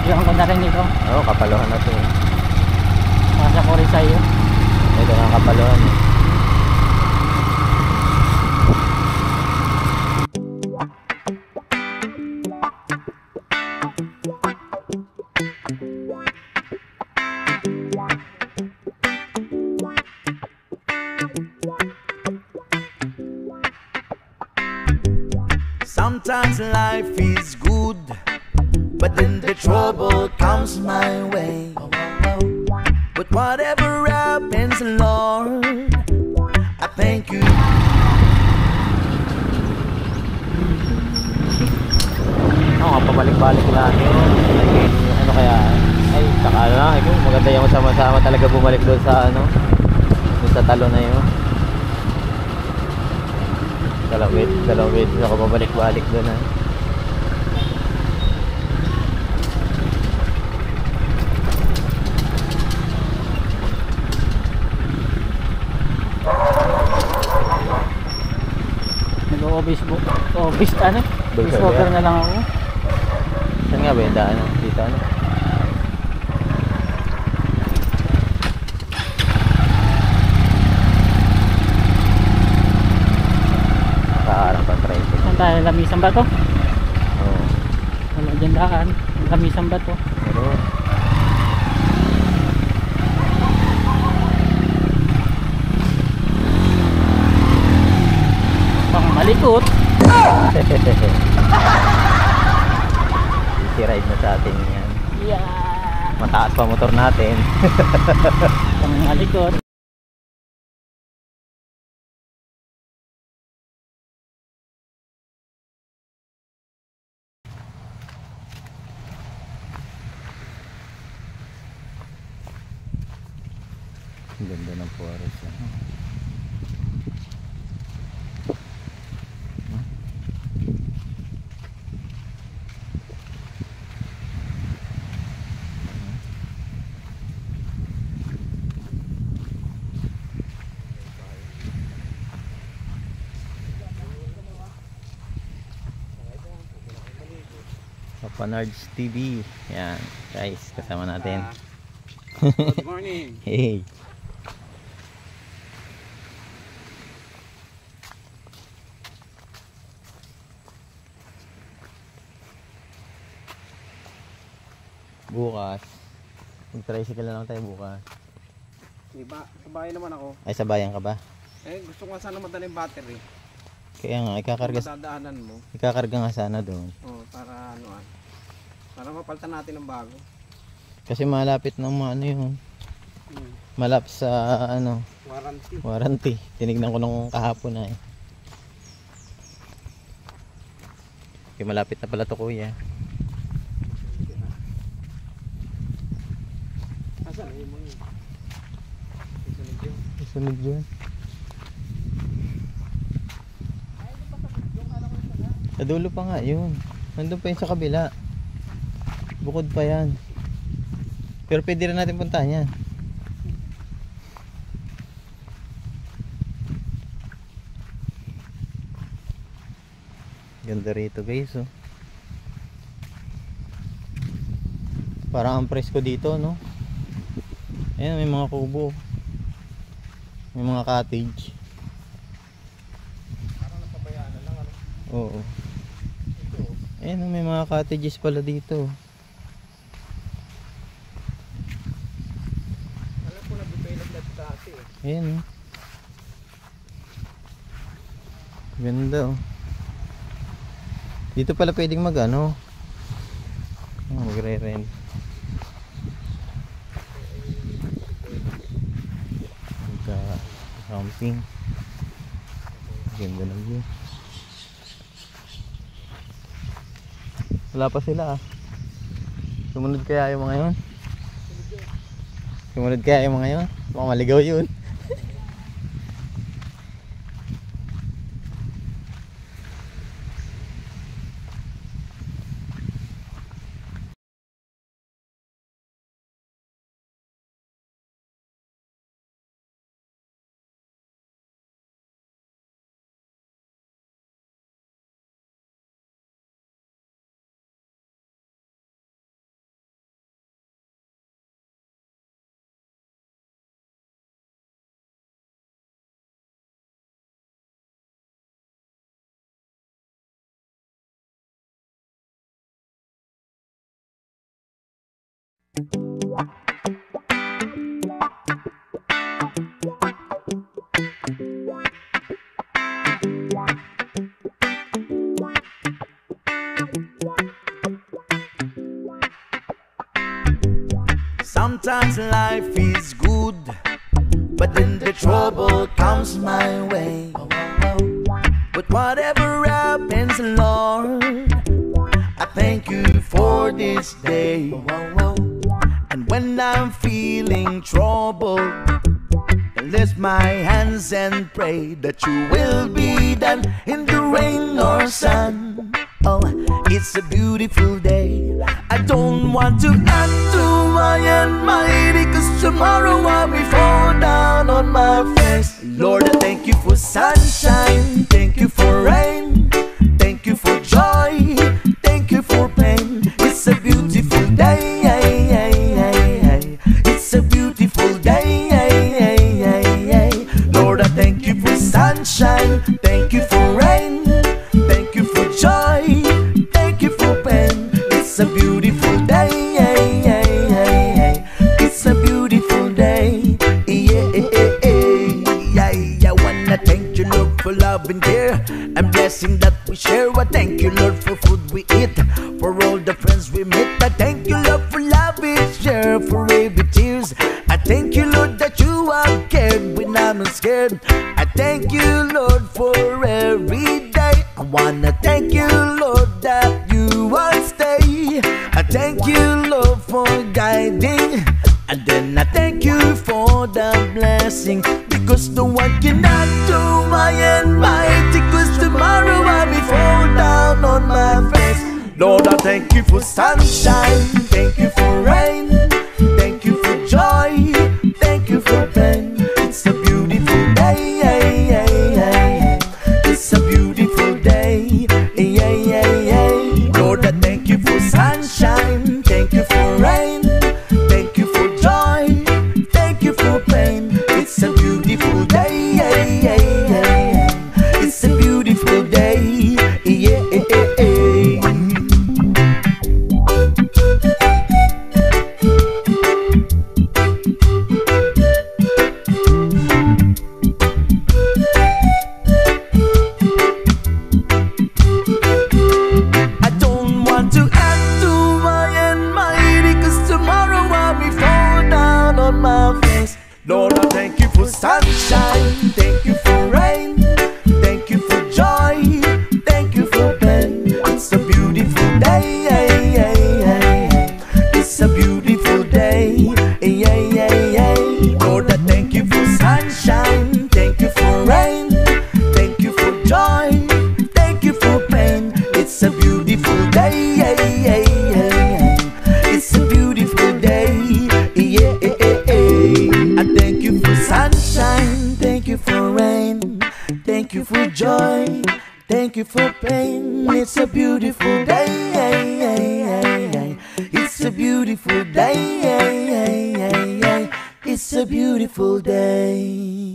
Yung ko na rin ito. Oo, kapaluhan na to eh. Masa ko rin sa'yo. Ito nga kapaluhan eh. Sometimes life is good, but then the trouble comes my way. But whatever happens, Lord, I thank you. Oo, pabalik-balik lang yun. Ano kaya? Ay, saka lang. Ay, maganda yung sama-sama talaga bumalik doon sa ano. Doon sa talo na yun. Dalawit. Ako pabalik-balik doon ha. Nag-office ano? Office worker na lang ako. Saan nga ba yung daan? Dito ano? Kaharap ang traffic. Saan tayo? Lamisan ba to? Oo. Wala dyan daan. Lamisan ba to? Meron. Pang malikot. Easy ride na sa atin yan. Yeah. Mataas pa motor natin. Pang malikot. Ang ganda ng forest. Papanards TV. Yan, guys, kasama natin. Good morning. Hey. Bukas, mag-tricycle na lang tayo bukas. Diba, sa bahay naman ako. Ay, sa bayan ka ba? Eh, gusto ko nga sana madala yung battery. Kaya nga, Madadaanan mo. ikakarga nga sana doon. Oh, para ano para mapalitan natin ng bago. Kasi malapit ng ano yun. Malapit sa ano, Warranty. warranty. Tinignan ko nung kahapon na eh. Okay, malapit na pala to kuya. Asan yung mga Sunod yun. Sa dulo pa nga yun. Nandun pa yun sa kabila. Bukod pa yan. Pero pwede rin natin puntahan yan. Ganda rito guys oh. Parang ang presko dito no. Ayan, may mga kubo. May mga cottage. parang napabayaan na lang ano. Oo. Ito. Ayan, may mga cottages pala dito. Alam ko na develop na dati eh. Ayan oh. Ganda oh. Dito pala pwedeng mag ano, magre-rent. Camping. Ganda ng view. Wala pa sila ah. Sumunod kaya yung mga yun? Sumunod kaya yung mga yun? Baka maligaw yun. Sometimes life is good, but then the trouble comes my way. But whatever happens, Lord, I thank you for this day. And when I'm feeling troubled, I lift my hands and pray that you will be done in the rain or sun. Oh, it's a beautiful day. I don't want to add to my anxiety, 'cause tomorrow I'll be fall down on my face. Lord, I thank you for sunshine, thank you for rain, thank you for joy, thank you for pain. It's a beautiful day, it's a beautiful day. Lord, I thank you for sunshine, thank you for rain, thank you for joy, thank you for pain. It's a beautiful day, it's a beautiful day. I wanna thank you, Lord, for love and care and blessing that we share. I thank you, Lord, for food we eat, for all the friends we meet. I thank you, Lord, for love we share, for every tears. I thank you, Lord, that you have cared when I'm not scared. I thank you, Lord, for every day. I wanna thank you, Lord, that you will stay. I thank you, Lord, for guiding. And then I thank you for the blessing, because no one cannot do my almighty, 'cause tomorrow I'll be fall down on my face. Lord, I thank you for sunshine, thank you for rain, thank you for joy, thank you for pain. It's a beautiful day, it's a beautiful day. Lord, I thank you for sunshine, thank you for rain, thank you for joy, thank you for pain. It's a beautiful day, it's a beautiful day. I don't want to add to my anxiety, 'cause tomorrow I'll be fall down on my face. Lord, I thank you for sunshine, thank you for rain, thank you for joy, thank you for pain. It's a beautiful day, it's a beautiful day. Lord, I thank you for sunshine, thank you for rain, thank you for joy, thank you for pain. It's a beautiful day, it's a beautiful day. I thank you for sunshine, thank you for rain, thank you for joy, thank you for pain. It's a beautiful day, it's a beautiful day, it's a beautiful day.